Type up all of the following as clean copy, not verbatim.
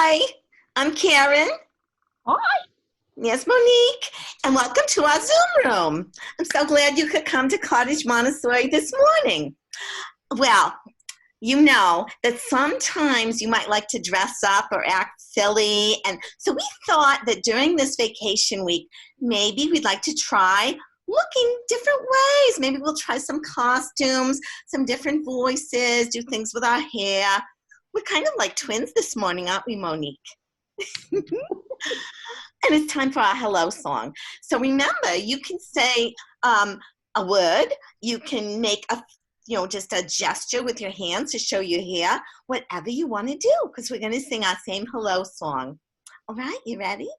Hi, I'm Karen. Hi. Yes, Monique, and welcome to our Zoom room. I'm so glad you could come to Cottage Montessori this morning. Well, you know that sometimes you might like to dress up or act silly, and so we thought that during this vacation week, maybe we'd like to try looking different ways. Maybe we'll try some costumes, some different voices, do things with our hair. We're kind of like twins this morning, aren't we, Monique? And it's time for our hello song. So remember, you can say a word. You can make just a gesture with your hands to show your hair, whatever you want to do, because we're going to sing our same hello song. All right, you ready?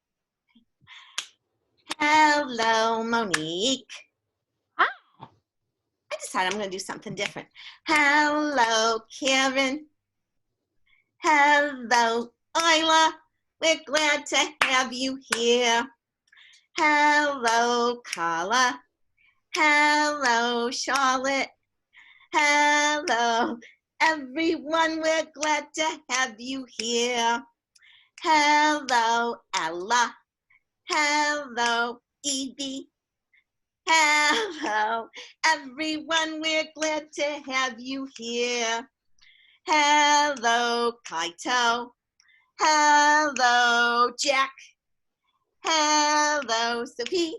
Hello, Monique. Hi. I decided I'm going to do something different. Hello, Karen. Hello, Isla. We're glad to have you here. Hello, Carla. Hello, Charlotte. Hello, everyone. We're glad to have you here. Hello, Ella. Hello, Evie. Hello, everyone. We're glad to have you here. Hello, Kaito. Hello, Jack. Hello, Sophie.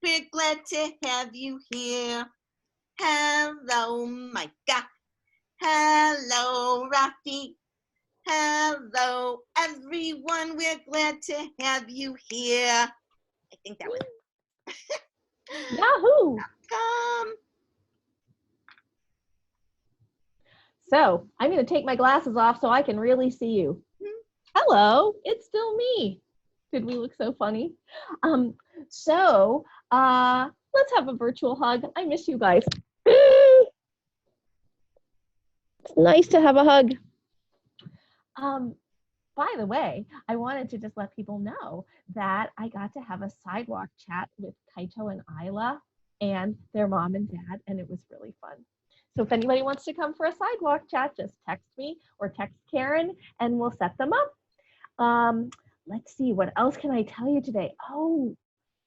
We're glad to have you here. Hello, Micah. Hello, Rafi. Hello, everyone. We're glad to have you here. I think that was Yahoo! welcome. So I'm going to take my glasses off so I can really see you. Hello, it's still me. Did we look so funny? Let's have a virtual hug. I miss you guys. It's nice to have a hug. By the way, I wanted to just let people know that I got to have a sidewalk chat with Kaito and Isla and their mom and dad, and it was really fun. So if anybody wants to come for a sidewalk chat, just text me or text Karen and we'll set them up. Let's see, what else can I tell you today? Oh,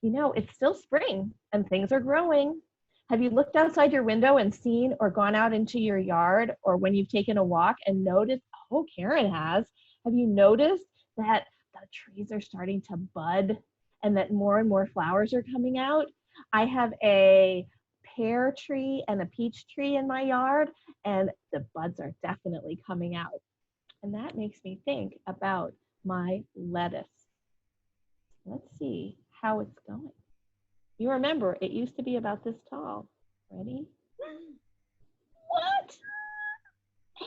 it's still spring and things are growing. Have you looked outside your window and seen or gone out into your yard or when you've taken a walk and noticed, oh, Karen has, have you noticed that the trees are starting to bud and that more and more flowers are coming out? I have a pear tree and a peach tree in my yard and the buds are definitely coming out. And that makes me think about my lettuce. Let's see how it's going. You remember, it used to be about this tall. Ready? What?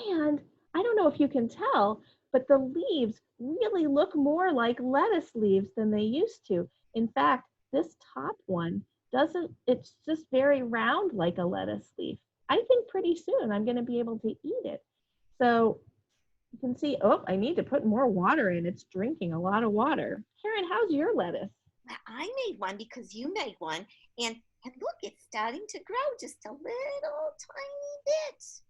And I don't know if you can tell, but the leaves really look more like lettuce leaves than they used to. In fact, this top one doesn't, it's just very round like a lettuce leaf. I think pretty soon I'm going to be able to eat it. So you can see, oh, I need to put more water in. It's drinking a lot of water. Karen, how's your lettuce? I made one because you made one, and look, it's starting to grow just a little tiny bit.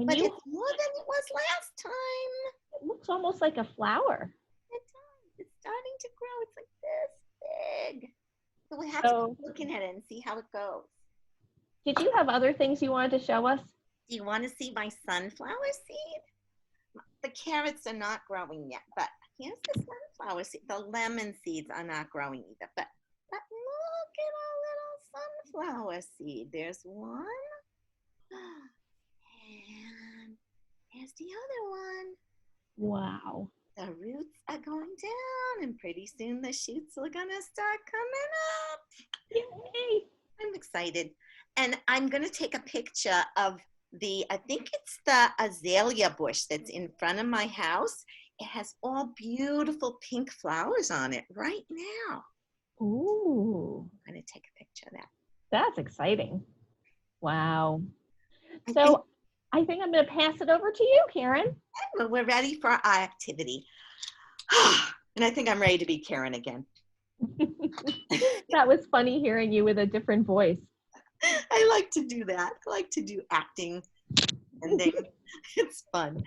But it's more than it was last time. It looks almost like a flower. It does. It's starting to grow. It's like this big. So we have to keep looking at it and see how it goes. Did you have other things you wanted to show us? Do you want to see my sunflower seed? The carrots are not growing yet, but here's the sunflower seed. The lemon seeds are not growing either, but look at our little sunflower seed. There's one. And here's the other one. Wow. The roots are going down, and pretty soon the shoots are going to start coming up. Yay! I'm excited. And I'm going to take a picture of I think it's the azalea bush that's in front of my house. It has all beautiful pink flowers on it right now. Ooh. I'm going to take a picture of that. That's exciting. Wow. So I think I'm going to pass it over to you, Karen. Well, we're ready for our activity. And I think I'm ready to be Karen again. That was funny hearing you with a different voice. I like to do that. I like to do acting and then it's fun.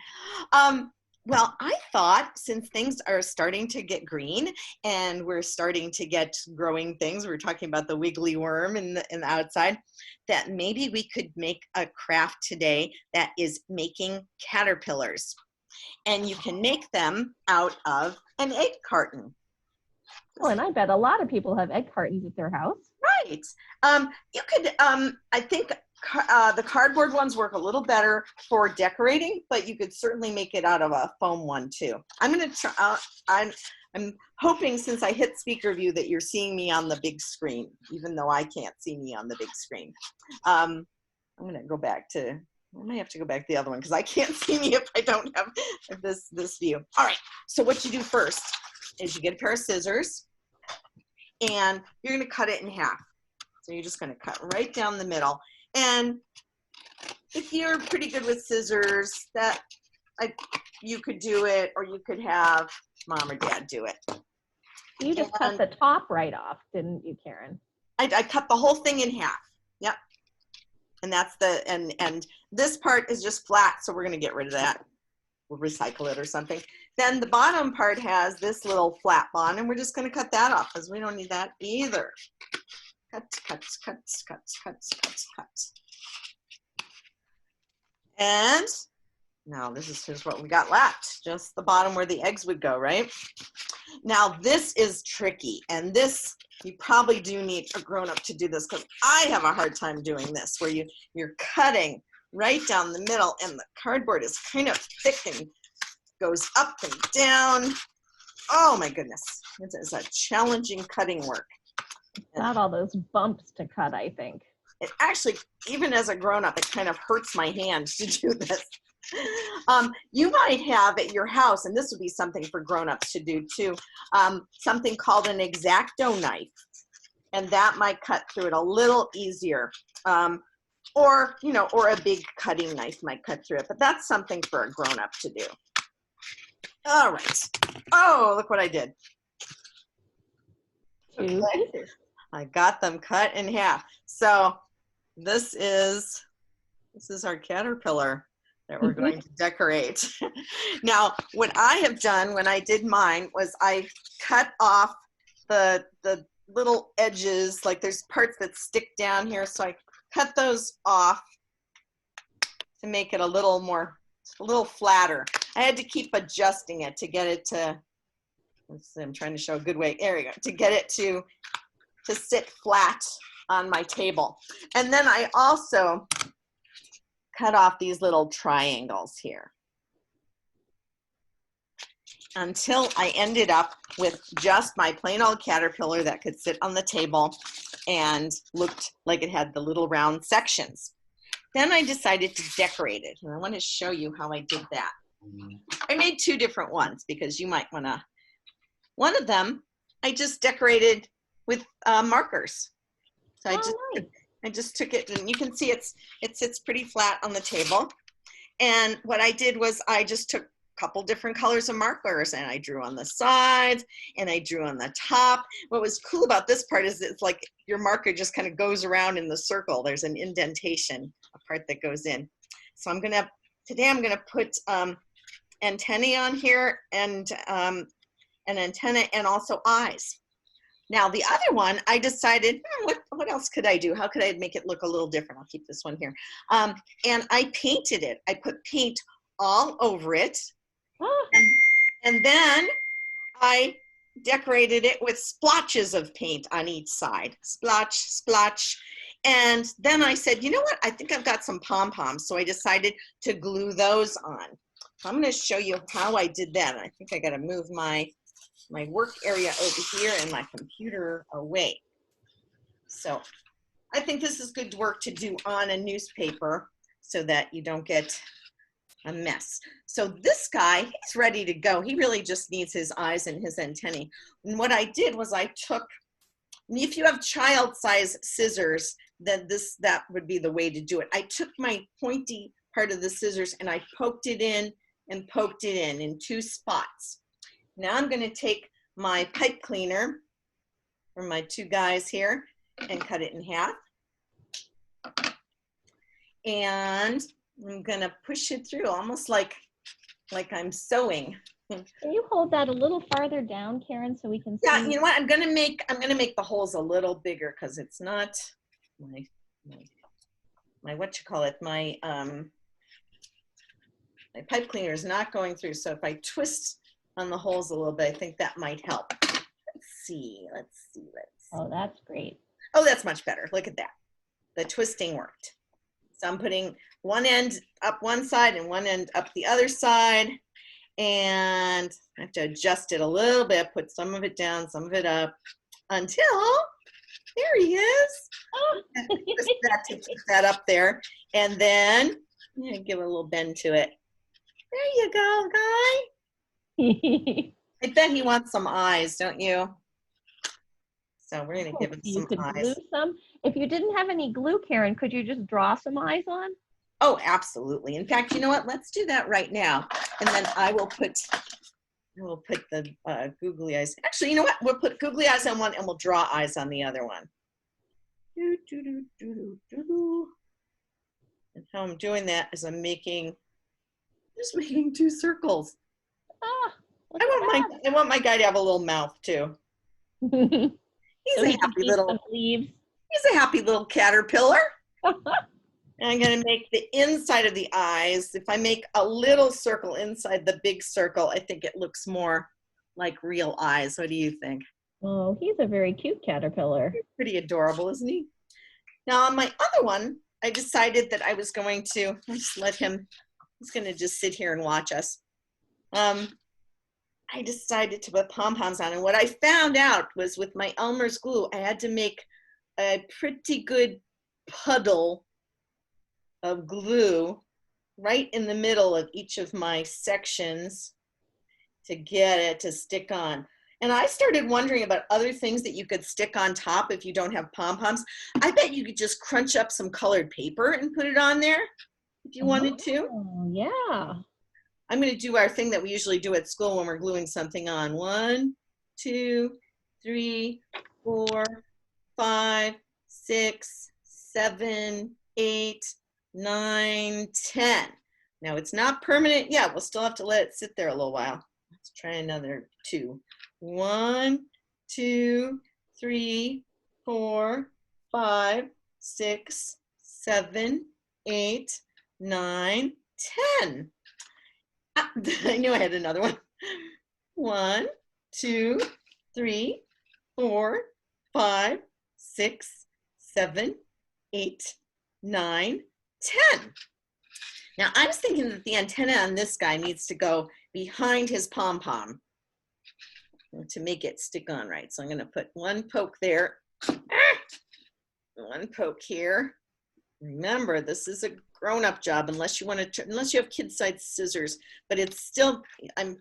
Well, I thought since things are starting to get green and we're starting to get growing things, we were talking about the wiggly worm in the outside, that maybe we could make a craft today that is making caterpillars. And you can make them out of an egg carton. Oh, and I bet a lot of people have egg cartons at their house. Right. You could, I think the cardboard ones work a little better for decorating, but you could certainly make it out of a foam one too. I'm going to try, I'm hoping since I hit speaker view that you're seeing me on the big screen, even though I can't see me on the big screen. I'm going to go back to, I might have to go back to the other one because I can't see me if I don't have this view. All right, so what you do first is you get a pair of scissors and you're going to cut it in half. So you're just going to cut right down the middle. And if you're pretty good with scissors, you could do it, or you could have mom or dad do it. You just cut the top right off, didn't you, Karen? I cut the whole thing in half. Yep. And that's and this part is just flat, so we're going to get rid of that. We'll recycle it or something. Then the bottom part has this little flat bond, and we're just going to cut that off because we don't need that either. Cut, cut, cut, cut, cut, cut, cut. And now here's what we got left. Just the bottom where the eggs would go, right? Now this is tricky, and this, you probably do need a grown-up to do this because I have a hard time doing this, where you're cutting right down the middle and the cardboard is kind of thick and goes up and down. Oh my goodness, it's a challenging cutting work. Not all those bumps to cut, I think. It actually, even as a grown-up, it kind of hurts my hand to do this. You might have at your house, and this would be something for grown-ups to do too, something called an X-Acto knife, and that might cut through it a little easier. Or a big cutting knife might cut through it, but that's something for a grown-up to do. All right. Oh, look what I did. Two pieces. I got them cut in half. So this is our caterpillar that we're going to decorate. Now, what I have done when I did mine was I cut off the little edges, like there's parts that stick down here, so I cut those off to make it a little flatter. I had to keep adjusting it to get it to, I'm trying to show a good way, there we go, to get it to sit flat on my table. And then I also cut off these little triangles here until I ended up with just my plain old caterpillar that could sit on the table and looked like it had the little round sections. Then I decided to decorate it, and I want to show you how I did that. I made two different ones because you might want to. One of them I just decorated with markers. So I just took it, and you can see it sits pretty flat on the table. And what I did was I just took a couple different colors of markers, and I drew on the sides and I drew on the top. What was cool about this part is it's like your marker just kind of goes around in the circle. There's an indentation, a part that goes in. So today I'm gonna put antennae on here, and an antenna, and also eyes. Now the other one, I decided, what else could I do? How could I make it look a little different? I'll keep this one here. And I painted it. I put paint all over it. And then I decorated it with splotches of paint on each side. Splotch, splotch. And then I said, you know what? I think I've got some pom-poms. So I decided to glue those on. So I'm going to show you how I did that. I think I got to move my work area over here and my computer away. So I think this is good work to do on a newspaper so that you don't get a mess. So this guy, he's ready to go. He really just needs his eyes and his antennae. And what I did was I took, if you have child-size scissors, then that would be the way to do it. I took my pointy part of the scissors and I poked it in and poked it in two spots. Now I'm going to take my pipe cleaner for my two guys here and cut it in half. And I'm going to push it through almost like like I'm sewing. Can you hold that a little farther down, Karen, so we can see? Yeah, you know what? I'm gonna make the holes a little bigger because it's not my what you call it, my pipe cleaner is not going through. So if I twist on the holes a little bit, I think that might help. Let's see. Oh, that's great. Oh, that's much better. Look at that. The twisting worked. So I'm putting one end up one side and one end up the other side. And I have to adjust it a little bit, put some of it down, some of it up, until, there he is. Oh. Twist that to keep that up there. And then give a little bend to it. There you go, guy. I bet he wants some eyes, don't you? So we're going to give him some eyes. Glue some. If you didn't have any glue, Karen, could you just draw some eyes on? Oh, absolutely. In fact, you know what? Let's do that right now. And then I will put the googly eyes. Actually, you know what? We'll put googly eyes on one and we'll draw eyes on the other one. And how I'm doing that is I'm just making 2 circles. Ah, I want my guy to have a little mouth too. He's so a happy little leaves. He's a happy little caterpillar. And I'm going to make the inside of the eyes. If I make a little circle inside the big circle, I think it looks more like real eyes. What do you think? Oh, he's a very cute caterpillar. He's pretty adorable, isn't he? Now on my other one, I decided that I was going to just let him, he's going to just sit here and watch us. I decided to put pom-poms on. And what I found out was with my Elmer's glue, I had to make a pretty good puddle of glue right in the middle of each of my sections to get it to stick on. And I started wondering about other things that you could stick on top if you don't have pom-poms. I bet you could just crunch up some colored paper and put it on there if you wanted to. Oh, yeah. I'm going to do our thing that we usually do at school when we're gluing something on. 1, 2, 3, 4, 5, 6, 7, 8, 9, 10. Now it's not permanent yet. We'll still have to let it sit there a little while. Let's try another 2. 1, 2, 3, 4, 5, 6, 7, 8, 9, 10. I knew I had another one. 1, 2, 3, 4, 5, 6, 7, 8, 9, 10. Now I was thinking that the antenna on this guy needs to go behind his pom-pom to make it stick on right. So I'm going to put 1 poke there, 1 poke here. Remember, this is a grown-up job unless you want to, unless you have kid-sized scissors. But it's still, I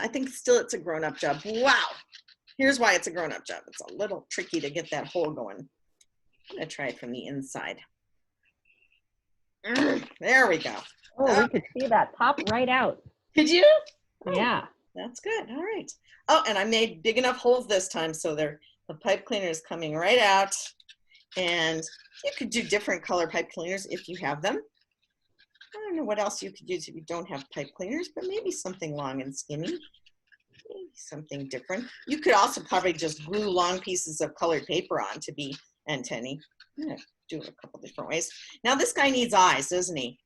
think still it's a grown-up job. Wow. Here's why it's a grown-up job. It's a little tricky to get that hole going. I'm going to try it from the inside. There we go. Oh, we could see that pop right out. Did you? Oh, yeah. That's good. All right. Oh, and I made big enough holes this time so the pipe cleaner is coming right out. And you could do different color pipe cleaners if you have them. I don't know what else you could use if you don't have pipe cleaners, but maybe something long and skinny. Maybe something different. You could also probably just glue long pieces of colored paper on to be antennae. I'm going to do it a couple different ways. Now this guy needs eyes, doesn't he?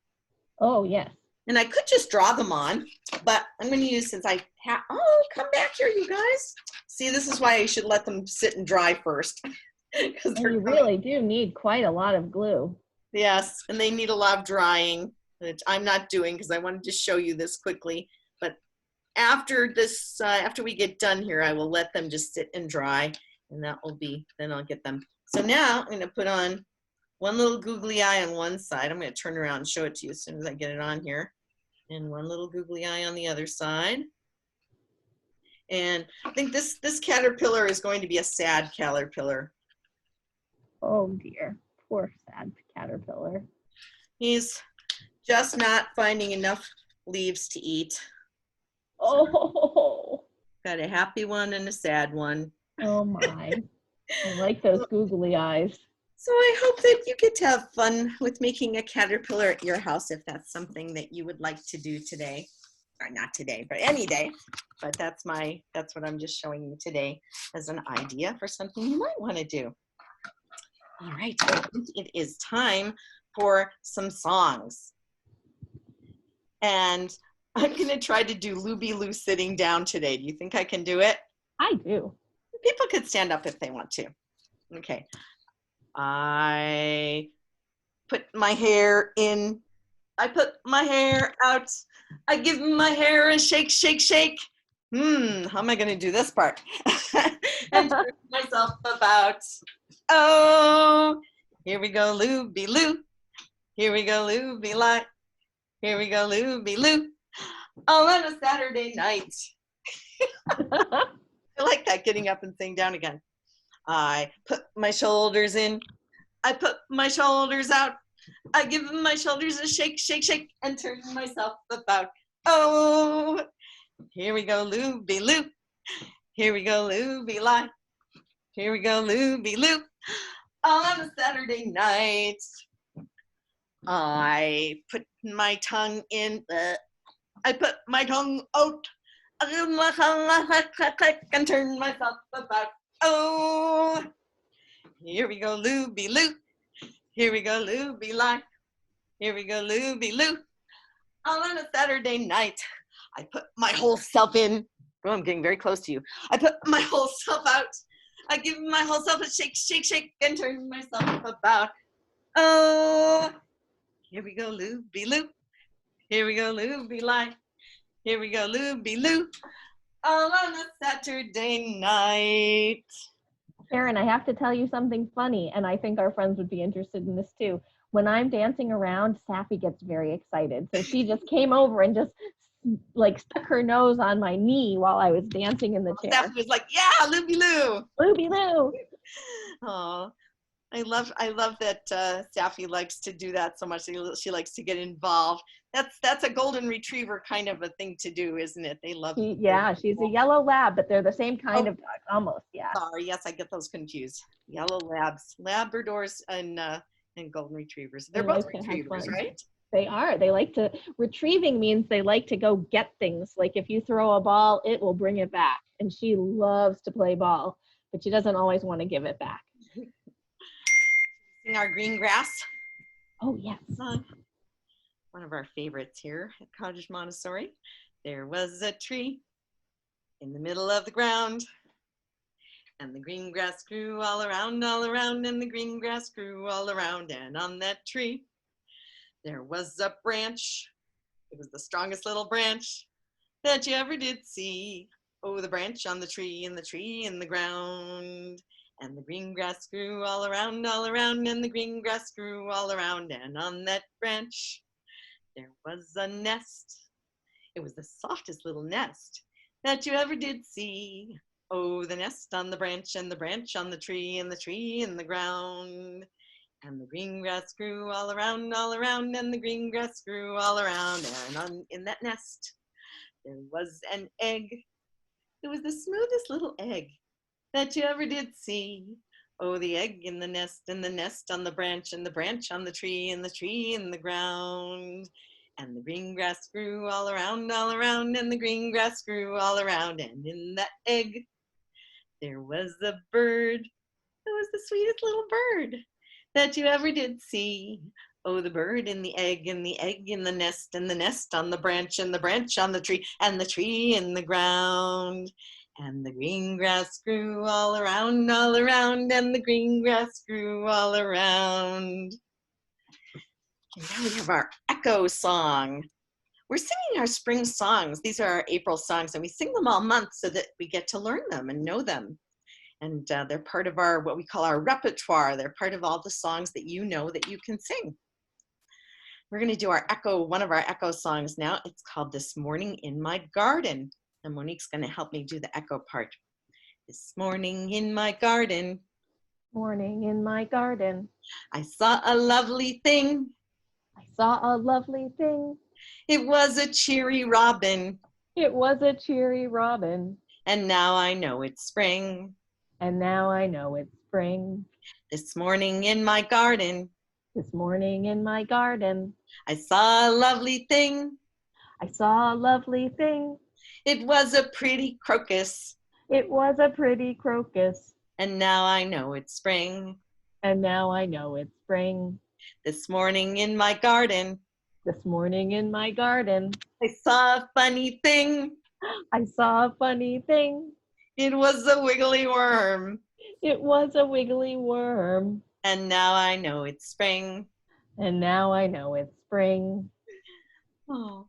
Oh, yes. And I could just draw them on, but I'm going to use, since I have, oh, come back here, you guys. See, this is why I should let them sit and dry first. And you really do need quite a lot of glue. Yes, and they need a lot of drying, which I'm not doing because I wanted to show you this quickly. But after this, after we get done here, I will let them just sit and dry, and that will be, then I'll get them. So now I'm going to put on 1 little googly eye on one side. I'm going to turn around and show it to you as soon as I get it on here. And 1 little googly eye on the other side. And I think this caterpillar is going to be a sad caterpillar. Oh dear, poor sad caterpillar. He's just not finding enough leaves to eat. Oh. Got a happy one and a sad one. Oh my, I like those googly eyes. So I hope that you get to have fun with making a caterpillar at your house if that's something that you would like to do today. or not today, but any day. But that's what I'm just showing you today as an idea for something you might want to do. All right, I think it is time for some songs. And I'm going to try to do Looby Loo sitting down today. Do you think I can do it? I do. People could stand up if they want to. Okay. I put my hair in. I put my hair out. I give my hair a shake, shake, shake. How am I going to do this part? And turn myself about. Oh, here we go, Looby Loo. Here we go, Looby Lie. Here we go, Looby Loo. All on a Saturday night. I like that, getting up and sitting down again. I put my shoulders in. I put my shoulders out. I give my shoulders a shake, shake, shake, and turn myself about. Oh, here we go, Looby Loo. Here we go, Looby Lie. Here we go, Looby Loo. All on a Saturday night. I put my tongue in. I put my tongue out. I give my tongue a click, click, and turn myself about. Oh, here we go, Looby Loo. Here we go, Looby Lie. Here we go, Looby Loo. All on a Saturday night. I put my whole self in. Oh, I'm getting very close to you. I put my whole self out. I give my whole self a shake, shake, shake, and turn myself about. Oh, here we go, Looby Loo. Here we go, Looby Lie. Here we go, Looby Loo. All on a Saturday night. Karen, I have to tell you something funny, and I think our friends would be interested in this too. When I'm dancing around, Sappy gets very excited. So she just came over and just like stuck her nose on my knee while I was dancing in the chair. Sappy was like, yeah, Looby Loo. Looby Loo. Oh, I love that Sappy likes to do that so much. She likes to get involved. That's a golden retriever kind of a thing to do, isn't it? They love. Yeah, she's a yellow lab, but they're the same kind of dog, almost. Yeah. Sorry, yes, I get those confused. Yellow labs, Labradors, and golden retrievers. They're both retrievers, right? They are. They like to. Retrieving means they like to go get things. Like if you throw a ball, it will bring it back. And she loves to play ball, but she doesn't always want to give it back. Sing our green grass. Oh yes. One of our favorites here at Cottage Montessori. There was a tree in the middle of the ground, and the green grass grew all around, and the green grass grew all around, and on that tree there was a branch. It was the strongest little branch that you ever did see. Oh, the branch on the tree, and the tree in the ground. And the green grass grew all around, and the green grass grew all around, and on that branch there was a nest. It was the softest little nest that you ever did see. Oh, the nest on the branch, and the branch on the tree, and the tree in the ground. And the green grass grew all around, and the green grass grew all around, and in that nest there was an egg. It was the smoothest little egg that you ever did see. Oh, the egg in the nest, and the nest on the branch, and the branch on the tree, and the tree in the ground. And the green grass grew all around, and the green grass grew all around, and in that egg there was a bird. It was the sweetest little bird that you ever did see. Oh, the bird in the egg, and the egg in the nest, and the nest on the branch, and the branch on the tree, and the tree in the ground. And the green grass grew all around, and the green grass grew all around. And now we have our echo song. We're singing our spring songs. These are our April songs, and we sing them all month so that we get to learn them and know them. And they're part of our, what we call our repertoire. They're part of all the songs that you know that you can sing. We're going to do one of our echo songs now. It's called This Morning in My Garden. And Monique's going to help me do the echo part. This morning in my garden. Morning in my garden. I saw a lovely thing. I saw a lovely thing. It was a cheery robin. It was a cheery robin. And now I know it's spring. And now I know it's spring. This morning in my garden. This morning in my garden. I saw a lovely thing. I saw a lovely thing. It was a pretty crocus. It was a pretty crocus. And now I know it's spring. And now I know it's spring. This morning in my garden, This morning in my garden, I saw a funny thing. I saw a funny thing. It was a wiggly worm. It was a wiggly worm. And now I know it's spring. And now I know it's spring. Oh,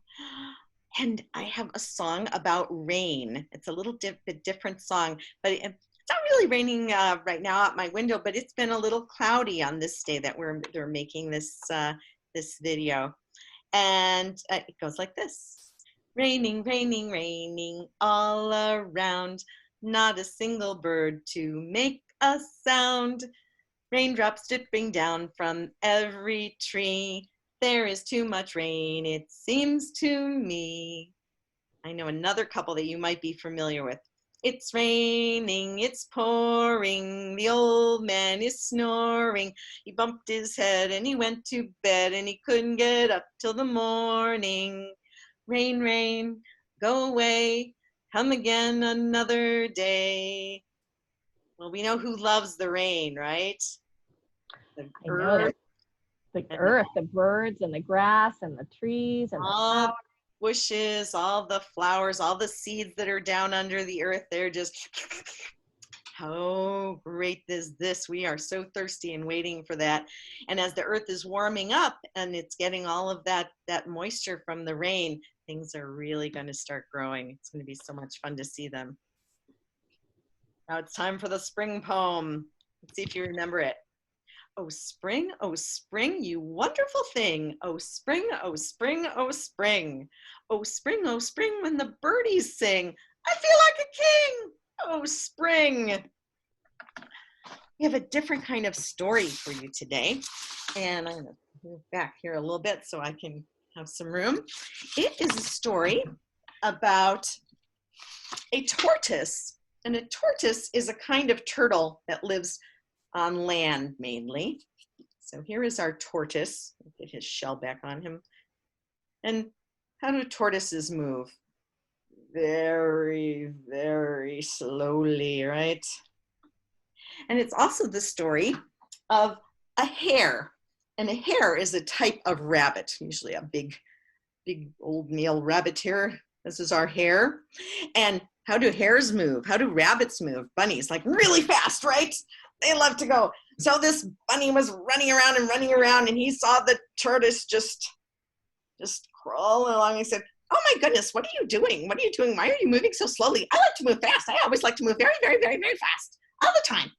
and I have a song about rain. It's a little bit different song, but it's not really raining right now out my window, but it's been a little cloudy on this day that they're making this this video. And it goes like this. Raining, raining, raining all around. Not a single bird to make a sound. Raindrops dripping down from every tree. There is too much rain, it seems to me. I know another couple that you might be familiar with. It's raining, it's pouring, the old man is snoring. He bumped his head and he went to bed and he couldn't get up till the morning. Rain, rain, go away, come again another day. Well, we know who loves the rain, right? The earth. The earth, the birds and the grass and the trees and all the bushes, all the flowers, all the seeds that are down under the earth. They're just, how great is this? We are so thirsty and waiting for that. And as the earth is warming up and it's getting all of that moisture from the rain, things are really going to start growing. It's going to be so much fun to see them. Now it's time for the spring poem. Let's see if you remember it. Oh spring, you wonderful thing. Oh spring, oh spring, oh spring. Oh spring, when the birdies sing. I feel like a king. Oh spring. We have a different kind of story for you today. And I'm gonna move back here a little bit so I can have some room. It is a story about a tortoise. And a tortoise is a kind of turtle that lives on land mainly. So here is our tortoise. Get his shell back on him. And how do tortoises move? Very, very slowly, right? And it's also the story of a hare. And a hare is a type of rabbit, usually a big old male rabbit here. This is our hare. And how do hares move? How do rabbits move? Bunnies, like really fast, right? They love to go. So this bunny was running around, and he saw the tortoise just crawling along. He said, oh my goodness, what are you doing? What are you doing? Why are you moving so slowly? I like to move fast. I always like to move very, very, very, very fast, all the time.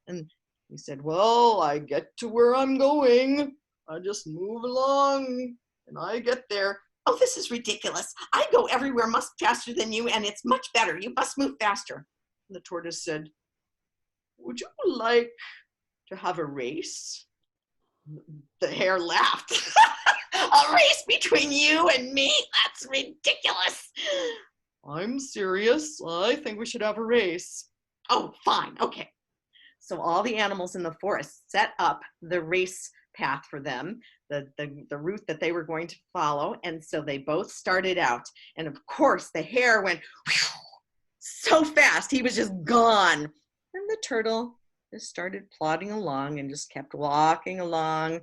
And he said, well, I get to where I'm going. I just move along and I get there. Oh, this is ridiculous. I go everywhere much faster than you, and it's much better. You must move faster. And the tortoise said, would you like to have a race? The hare laughed. A race between you and me? That's ridiculous. I'm serious. I think we should have a race. Oh, fine. Okay. So all the animals in the forest set up the race path for them, the route that they were going to follow. And so they both started out. And of course, the hare went so fast, he was just gone. And the turtle just started plodding along and just kept walking along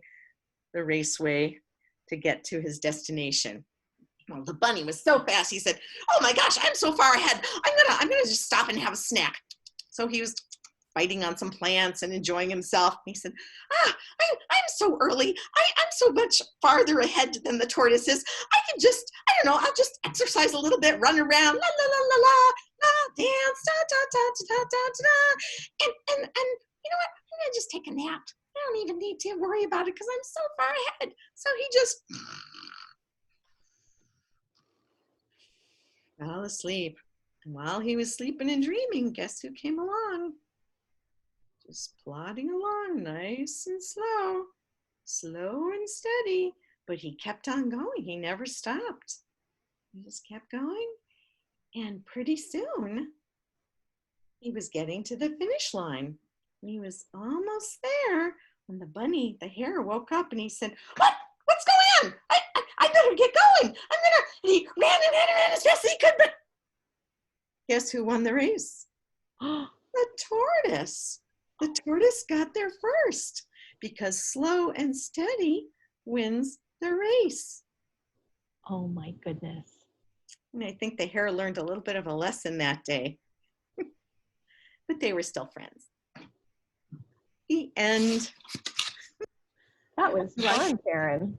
the raceway to get to his destination. Well, the bunny was so fast, he said, oh my gosh, I'm so far ahead. I'm gonna just stop and have a snack. So he was biting on some plants and enjoying himself. He said, I'm so early. I'm so much farther ahead than the tortoise is. I can just, I don't know, I'll just exercise a little bit, run around, la la la la la, dance, da da da da da da da. And you know what? I'm gonna just take a nap. I don't even need to worry about it because I'm so far ahead. So he just fell asleep. And while he was sleeping and dreaming, guess who came along? Just plodding along, nice and slow, slow and steady. But he kept on going. He never stopped. He just kept going. And pretty soon, he was getting to the finish line. And he was almost there when the hare woke up and he said, what's going on? I better get going. And he ran Guess who won the race? The tortoise. The tortoise got there first because slow and steady wins the race. Oh my goodness. And I think the hare learned a little bit of a lesson that day, but they were still friends. The end. That was fun, Karen.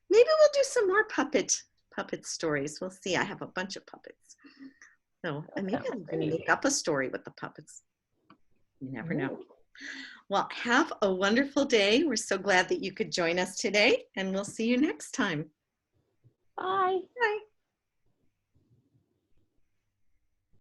Maybe we'll do some more puppet stories. We'll see. I have a bunch of puppets. So maybe I'll make up a story with the puppets. You never know. Well, have a wonderful day. We're so glad that you could join us today, and we'll see you next time. Bye. Bye.